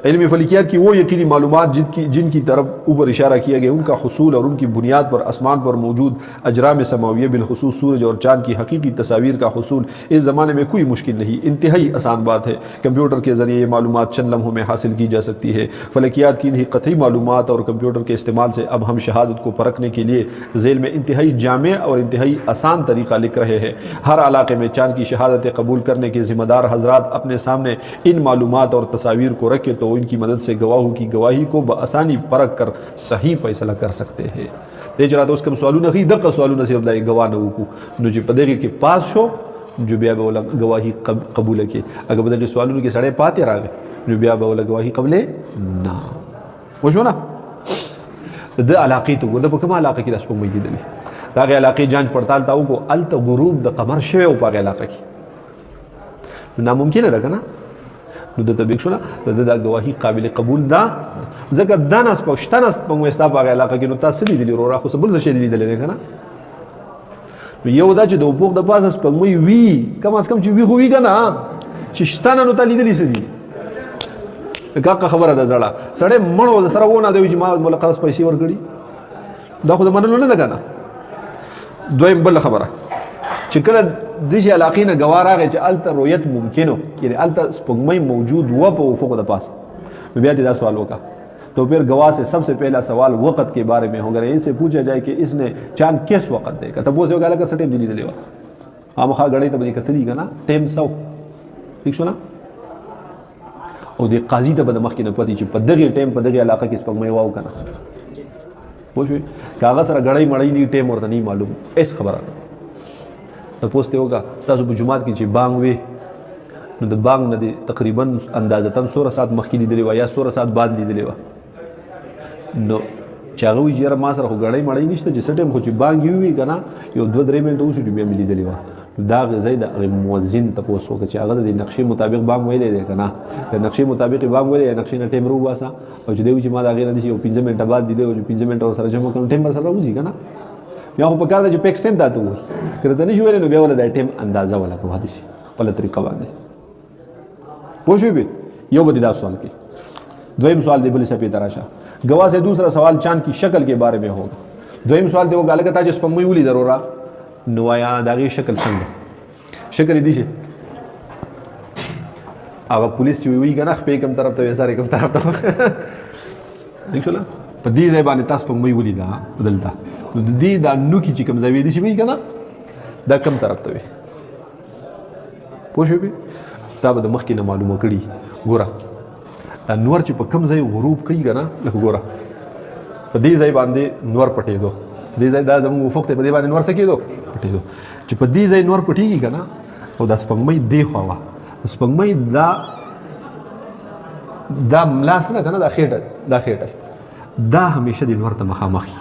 इल्म फलकियात की वो यकीनी मालूमात जिनकी तरफ ऊपर इशारा किया गया, उनका हुसूल और उनकी बुनियाद पर आसमान पर मौजूद अजराम समाविया बिलखुसूस सूरज और चाँद की हकीकी तस्वीर का हुसूल इस ज़माने में कोई मुश्किल नहीं, इंतहाई आसान बात है। कंप्यूटर के ज़रिए ये मालूमात चंद लम्हों में हासिल की जा सकती है। फलकियात की इन्हीं कतई मालूमात और कंप्यूटर के इस्तेमाल से अब हम शहादत को परखने के लिए झेल में इंतहाई जामे और इंतहाई आसान तरीका लिख रहे हैं। हर इलाके में चाँद की शहादत कबूल करने के ज़िम्मेदार हजरात अपने सामने इन मालूमात और तस्वीर को रखे तो इनकी मदद से गवाहों की गवाही को बआसानी परख कर सही फैसला कर सकते हैं। तेज रात उसके सवालों नहीं दक सवालों न सिर्फ दाई गवाह न को नुजी पदेगी के पास शो जो ब्या बोला गवाही कबूल के अगर बदल सवालों के सड़े पाते रह गए जो ब्या बोला गवाही कबले ना वो शो ना द इलाके तो वो द कमा इलाके की रस्म में की दली ताकि इलाके जांच पड़ताल ताऊ को अल गुरूब द कमर शवे उपा के इलाके की नामुमकिन है ना नो د تبیک شو نه د گواهی قابل قبول ده ځکه دا ناس پښتنه په مستا په علاقه کې نو تاسو لیدلی ورو خو بل څه لیدل نه کنه نو یو دا چې د وبوغ د پاسه سپموي وی کم از کم چې وی هوی کنه چې شتانه نو ته لیدلی سدي کاکه خبره ده زړه سړی مړو سره ونه دی چې ما ملقرس پیسې ورګړي دا خو د منلو نه ده کنه دویم بل خبره چې کله دې علاقې نه گواه راغی چې الته رؤیت ممکنو یعنی الته سپوږمۍ موجود و په افق د پاس بیا دې دا سوال وکړه تو پھر گواہ سے سب سے پہلا سوال وقت کے بارے میں ہوگا ان سے پوچھا جائے کہ اس نے چاند کس وقت دیکھا تب وہ سے گالا کا سٹیم دلی دلیوا ہم خا غړې ته به کتلی کنه ټیم سو ٹھیک شو نه او دې قاضي ته به مخکې نه پتی چې په دغه ټیم په دغه علاقه کې سپوږمۍ واو کنه پوښوي کاغذ سره غړې مړې نه ټیم ورته نه معلوم ایس خبره ته پوسټ ہوگا تاسو په جمعات کې چې بانګ وي نو د بانګ نه دی تقریبا اندازتاً 16 ساعت مخکې لیدلی و یا 16 ساعت بعد لیدلی و نو چې هغه وي چې ما سره خو غړی مړی نشته چې سټیم خو چې بانګ وي کنه یو 2-3 منټه وشو چې بیا مې لیدلی و دا زید مؤذن تاسو کې چې هغه د نقشې مطابق بانګ ویلې دی کنه د نقشې مطابق بانګ ویلې یا نقشې نه ټیم رو واسه او چې دوی چې ما دا غیر نه دي یو 15 منټه بعد دی او 15 منټه سره جمع کړو ټیم سره وځي کنه یا خو په کار د چې پیکس ټیم داتو وي کړه ته نشو ویل نو بیا ول د ټیم اندازه ولا په حدیث په طریقه باندې پوښوي به یو به دا سوال کې دویم سوال دی بل څه په تراشه گواہ سے دوسرا سوال چاند کی شکل کے بارے میں ہوگا دویم سوال دی وہ گاله کتا چې سپموي ولي ضروره نو یا دغه شکل څنګه شکل دي شي هغه پولیس چې وی کنه خپل کوم طرف ته وساره کوم طرف ته دیکھولا په دې ځای باندې تاسو سپموي ولي دا بدلتا نو د دې دا نو کی چې کوم ځای دي شي وی کنه دا کوم طرف ته وي پوښوي دا به مخکې نه معلومه کړي ګوره دا نور چې په کم ځای غروب کوي کنه لکه ګوره په دې ځای باندې نور پټېدو دې ځای دا زموږ افق ته په دې باندې نور څه کېدو پټېدو چې په دې ځای نور پټېږي کنه او دا سپوږمۍ دی خوا وه سپوږمۍ دا ملاس نه کنه دا خېټه دا همیشه د نور ته مخامخ وي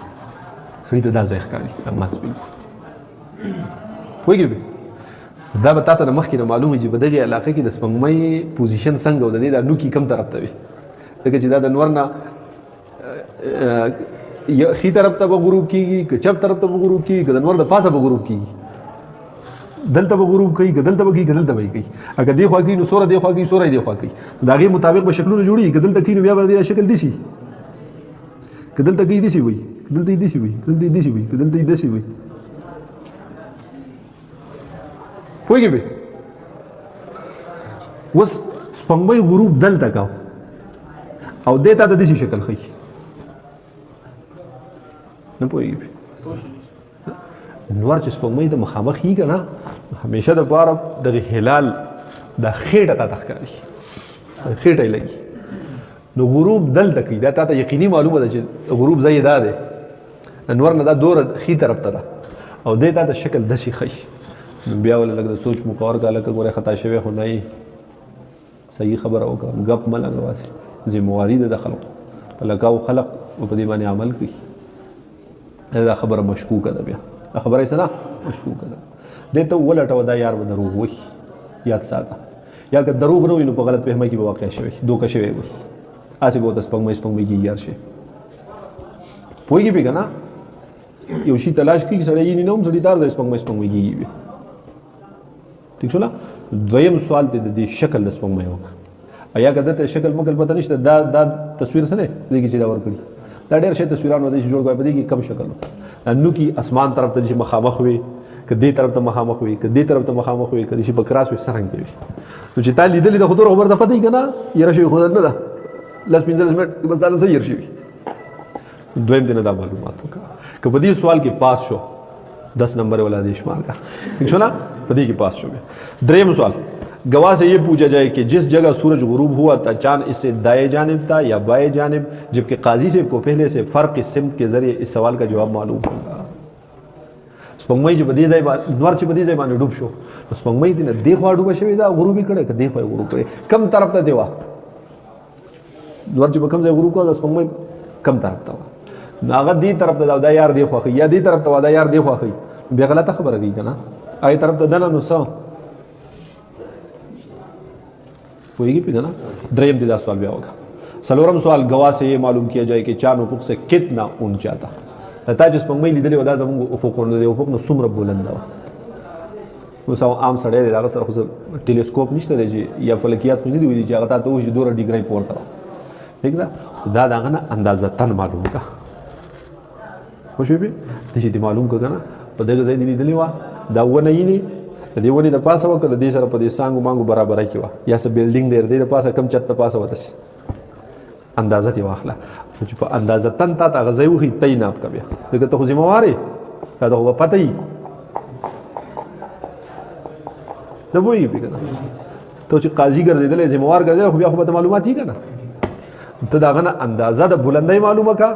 سړي ته دا ځای ښکاري مات بالکل پوهېږې دا به تاته مخکې نه معلومه چې په دغې علاقه کې د سپوږمۍ پوزیشن څنګه او د دې دا نوکي کم طرف ته وي ځکه چې دا د نور نه ښي طرف ته به غروب کېږي که چپ طرف ته به غروب کېږي که د نور د پاسه به غروب کېږي دلته به غروب کوي که دلته به کوي که دلته به یې کوي اگه دې خوا کوي نو سوره دې خوا کوي سوره یې دې خوا کوي د هغې مطابق به شکلونه جوړېږي که دلته کوي نو بیا به دې شکل داسې که دلته کوي داسې وي که دلته یې داسې وي که دلته یې داسې وي که دلته یې داسې وي پوهېږې به اوس سپوږمۍ غروب دلته کو او دې تا ته داسې شکل ښیي نه پوهېږې به نور چې سپوږمۍ ته مخامخ یي که نه همیشه دپاره دغه هلال دا خېټه تا ته ښکاري خېټه یې لګي نو غروب دلته کوي دا تا ته یقیني معلومه ده چې غروب ځای دا دی نور نه دا دوره ښي طرف ته ده او دې تا ته شکل داسې ښیي بیا ول لګ د سوچ مو کور کا لکه ګوره خطا شوی خو نه صحیح خبره وکړه غپ مله غواسي ذمہواری ده د خلق لکاو خلق او په دې باندې عمل کوي دا خبره مشکوکه ده بیا خبره یې سره مشکوکه ده دته ولټه دا یار و دروغ وي یاد ساته یا که دروغ نه وي نو په غلط فهمه کې به واقع شوی دوکه شوی وي اسی به د سپوږمۍ کې یار شي پوهېږي به کنه یو شی تلاش کوي سړی یې نه هم سړی تار ځای سپوږمۍ کېږي ٹھیک شو لا دویم سوال دی د دې شکل د سپوږمۍ وکړه یا کده ته شکل مکل پته نشته دا تصویر سره دې کې چې دا ور کړی دا ډېر شي تصویرانو دې جوړ کوي په دې کې کم شکل نو کې اسمان طرف ته چې مخامخ وي کدی طرف ته مخامخ وي کدی طرف ته مخامخ وي کدی شي بکراس وي سرنګ وي نو چې تا لیدلې د خطر خبر د پته کنه یره شي خو نه ده لاس 15 منټ بس دا نه صحیح شي دویم دین دا معلومات وکړه که په دې سوال کې پاس شو 10 نمبر والا دې شمار کا ٹھیک شو نا په دې کې پاس شو دریم سوال गवाह से ये पूछा जाए कि जिस जगह सूरज गुरूब हुआ था चांद इससे दाएं जानिब था या बाएं जानिब जबकि काजी से को पहले से फ़र्क सिमत के ज़रिए इस सवाल का जवाब मालूम होगा स्पंगमई जो बदी जाए नवर च बदी जाए माने डूब शो स्पंगमई दिन देखवा डूब शे दा गुरूबी करे के देखवा गुरूब करे कम तरफ ता देवा नवर च कम जाए गुरूब को स्पंगमई कम तरफ ता नागा दी तरफ ता यार देखवा या दी तरफ ता यार देखवा बे गलत खबर गई ना आई तरफ ता दना नो सो होगी भी ना द्रयम दिदा सवाल भी होगा सलोरम सवाल गवाह से ये मालूम किया जाए कि चांद उफुक से कितना ऊंचा था लता जिस पंगमई लिदले वदा जमंग उफुक और उफुक नो सुमर बुलंद हो सो आम सड़े दागा सर खुद टेलीस्कोप निश्ते रे जी या फलकियात नहीं दी जी आता तो जी 2 डिग्री पोर्टा ठीक ना दा दागा ना अंदाजा तन मालूम का खुश भी दिशी दी मालूम का ना पदग जई लिदले वा दा ونه یې د دې ونې د پاسه وکړه د دې سره په دې سانګو مانګو برابر کې وا یا څه بلډینګ دی د پاسه کم چت پاسه وته شي اندازه دی واخله چې په اندازه تن تا غزي وخی تیناب کبه دغه ته ذمہ واره دا د پته ای نو وی به کنه ته چې قاضي ګرځیدل ذمہ وار ګرځیدل خو بیا خو ته معلومات هی کنه ته دا غنه اندازه د بلندۍ معلومه کا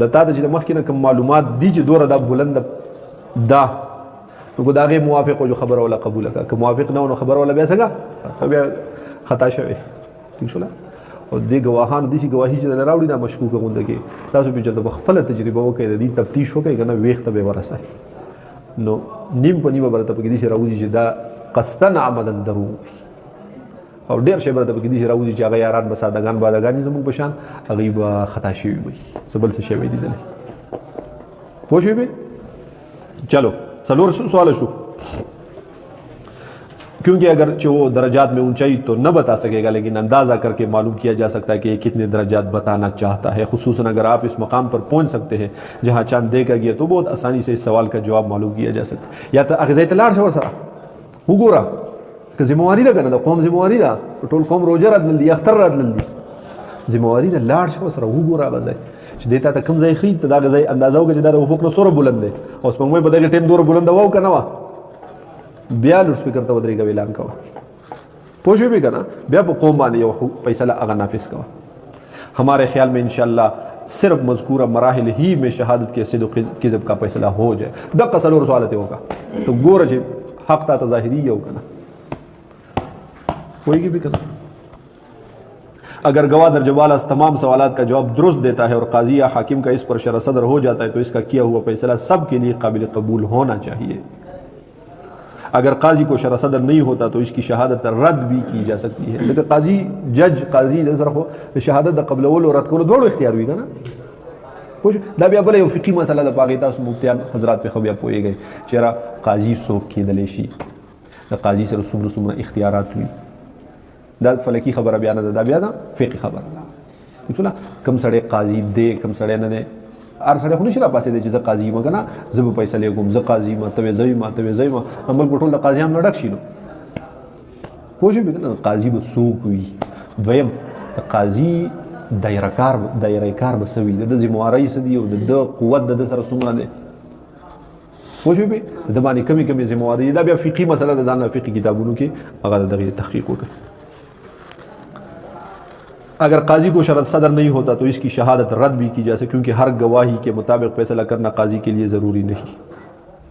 د تا د مخکې کوم معلومات دي چې دوره د بلند دا نو دا غي موافق او خبر ولا قبول کا که موافق نه نو خبر ولا بیا څنګه بیا خطا شوی ٹھیک شو او دې گواهان دي چې گواهی چې راوړي دا مشکوک غونډه کې تاسو به چې خپل تجربه وکړئ د دې تفتیش وکړئ کنه ویخت به ورسای نو نیم په نیمه برته کې دي چې راوړي چې دا قصدن عملا درو او ډیر شی برته کې دي چې راوړي چې هغه یاران بسادهګان بادهګان زموږ په شان هغه به خطا شوی وي سبل څه شوی دي پوه شئ به चलो सलोर सवाल शो क्योंकि अगर जो वो दर्जात में ऊंचाई तो न बता सकेगा लेकिन अंदाज़ा करके मालूम किया जा सकता है कि ये कितने दर्जात बताना चाहता है खुसूसन अगर आप इस मकाम पर पहुंच सकते हैं जहां चांद देखा गया तो बहुत आसानी से इस सवाल का जवाब मालूम किया जा सकता है या तो अगज़ाई तलार से वरसा हुगोरा कि जिम्मेवारी दा करना कौम जिम्मेवारी दा टोल कौम रोजा रद दी अख्तर रद दी जिम्मेवारी दा लाड़ से वरसा हुगोरा बजाय چې دیتا ته کم ځای خې ته دا غځای اندازو کې چې دا افق نو سره بلند دی او سپموي په دغه ټیم دور بلند وو کنه وا بیا لوډ سپیکر ته ودرېږي اعلان کاوه پوښې به کنه بیا په قوم باندې یو فیصله هغه نافذ کاوه हमारे ख्याल में इंशाल्लाह सिर्फ मज़कूरा मराहिल ही में शहादत के सिद्क़ किज़ब का फैसला हो जाए दक्का सलोर सवालत होगा तो गोर जे हक ता ज़ाहिरी हो कना होएगी भी कना अगर गवाह दर्जवाला तमाम सवालात का जवाब दुरुस्त देता है और काजी या हाकिम का इस पर शरह सदर हो जाता है तो इसका किया हुआ फैसला सब के लिए काबिल कबूल होना चाहिए अगर काजी को शरह सदर नहीं होता तो इसकी शहादत रद्द भी की जा सकती है जैसे काजी जज काजी नजर हो शहादत कबल और रद्द को दोनों इख्तियार हुई ना कुछ दा बया बोले फ़िक़ी मसला द पाकिता मुफ्तियान हजरात पे खबिया पोए गए चेहरा काजी सोक की दलेशी द काजी से सुमर सुमर इख्तियारात हुई دا فلکی خبره بیان ده دا بیا دا فقهی خبره ده چلا کم سړی قاضي دی کم سړی نه دی ار سړی خو نشي را پاسې دی چې زه قاضي یم کنه زه به فیصله کوم زه قاضي یم ته زوی ما عمل ټول د قاضیان نه ډک شي نو پوه شئ کنه قاضي به څوک وي دویم د قاضي دایره کار به سوي د ذمہواری سدي او د قوت د سره څومره دی پوه شئ د باندې کمی ذمہواری دا بیا فقهی مسله ده ځان فقهی کتابونو کې هغه دغه تحقیق وکړي अगर काजी को शरत सदर नहीं होता तो इसकी शहादत रद्द भी की जा सकती क्योंकि हर गवाही के मुताबिक फैसला करना काजी के लिए ज़रूरी नहीं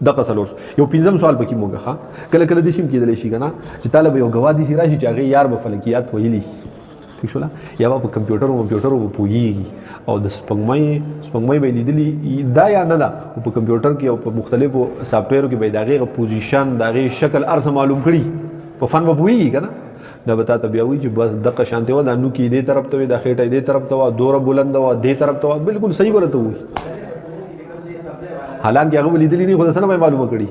दक़ा सलोर यो पिंजम सवाल बकी मोगा हाँ कल दिशिम की दलेशी का ना कि तालब यो गवाह दी सी राशि चाहे यार ब फलकियात वहीली ठीक शोला या वो कंप्यूटर वो पोयेगी और द स्पंगमई बे लिदली दा या न दा वो कंप्यूटर के और मुख्तलिफ सॉफ्टवेयर के बेदागे पोजीशन दागे शक्ल अर्स मालूम करी वो फन ब पोयेगी का ना دا بتا ته بیا وی چې بس دغه شانته و دا نو کې دې طرف ته وي دا خېټه دې طرف ته و دوره بلند و دې طرف ته و بالکل صحیح ورته وي حالانکه هغه لیدلی نه خو څنګه معلومه کړي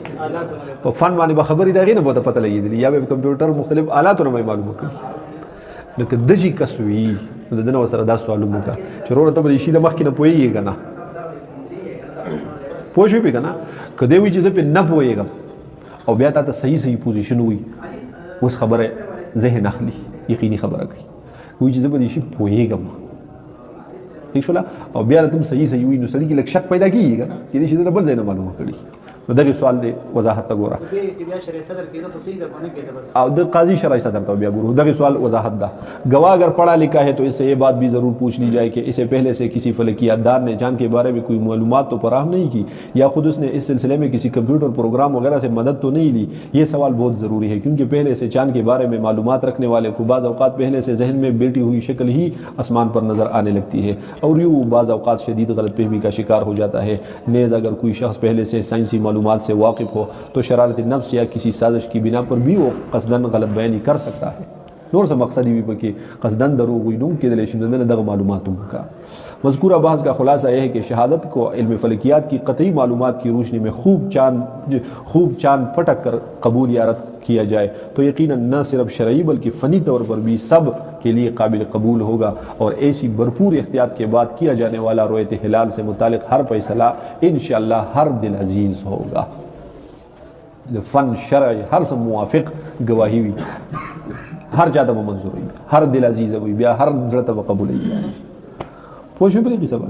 په فن باندې به خبرې دا غي نه بوته پته لګېدلی یا به کمپیوټر مختلف آلاتونه معلومه کړي لکه دجی کس وي نو د دنه سره دا سوالونه کا چې وروره ته به شي د مخکې نه پوهېږي که نه پوه شوې پې که نه که دی وایي چې زه پې نه پوهېږم او بیا تا ته صحیح صحیح پوزیشن وي اوس خبره ذهن اخلي یقیني خبره کوي وایي چې زه به دې شي پوهېږم ٹھیک شوله او بیا ته هم صحیح صحیح وي نو سړي کې لږ شک پیدا کېږي که نه کېدای شي د بل ځای نه معلومه کړي نو دغه سوال دی وضاحت ته ګوره او د قاضی شرعی صدر تو بیا گورو دغه سوال وضاحت دا گواہ اگر پڑھا لکھا ہے تو اس سے یہ بات بھی ضرور پوچھ لی جائے کہ اسے پہلے سے کسی فلکیات دان نے جان کے بارے میں کوئی معلومات تو فراہم نہیں کی یا خود اس نے اس سلسلے میں کسی کمپیوٹر پروگرام وغیرہ سے مدد تو نہیں لی. یہ سوال بہت ضروری ہے کیونکہ پہلے سے چاند کے بارے میں معلومات رکھنے والے کو بعض اوقات پہلے سے ذہن میں بیٹھی ہوئی شکل ہی آسمان پر نظر آنے لگتی ہے اور یوں بعض اوقات شدید غلط فہمی کا شکار ہو جاتا ہے. نیز اگر کوئی شخص پہلے سے سائنسی معلومات سے واقف ہو تو شرارت نفس یا کسی سازش کی بنا پر بھی وہ قصدن غلط بیانی کر سکتا ہے. نور سے مقصدی بھی پکې قصدن دروغ وي نو کېدلی شي دنه دغه معلومات هم کا. مذکورہ بحث کا خلاصہ یہ ہے کہ شہادت کو علم فلکیات کی قطعی معلومات کی روشنی میں خوب چاند پٹک کر قبول یا رد کیا جائے تو یقیناً نہ صرف شرعی بلکہ فنی طور پر بھی سب کے لیے قابل قبول ہوگا اور ایسی بھرپور احتیاط کے بعد کیا جانے والا رؤیت ہلال سے متعلق ہر فیصلہ انشاءاللہ ہر دل عزیز ہوگا. فن شرعی ہر سے موافق گواہی ہوئی ہر جاتا منظور ہوئی ہر دل عزیز ہوئی بیا ہر زړه ته قبول ہوئی پوه شو په دې کې سبا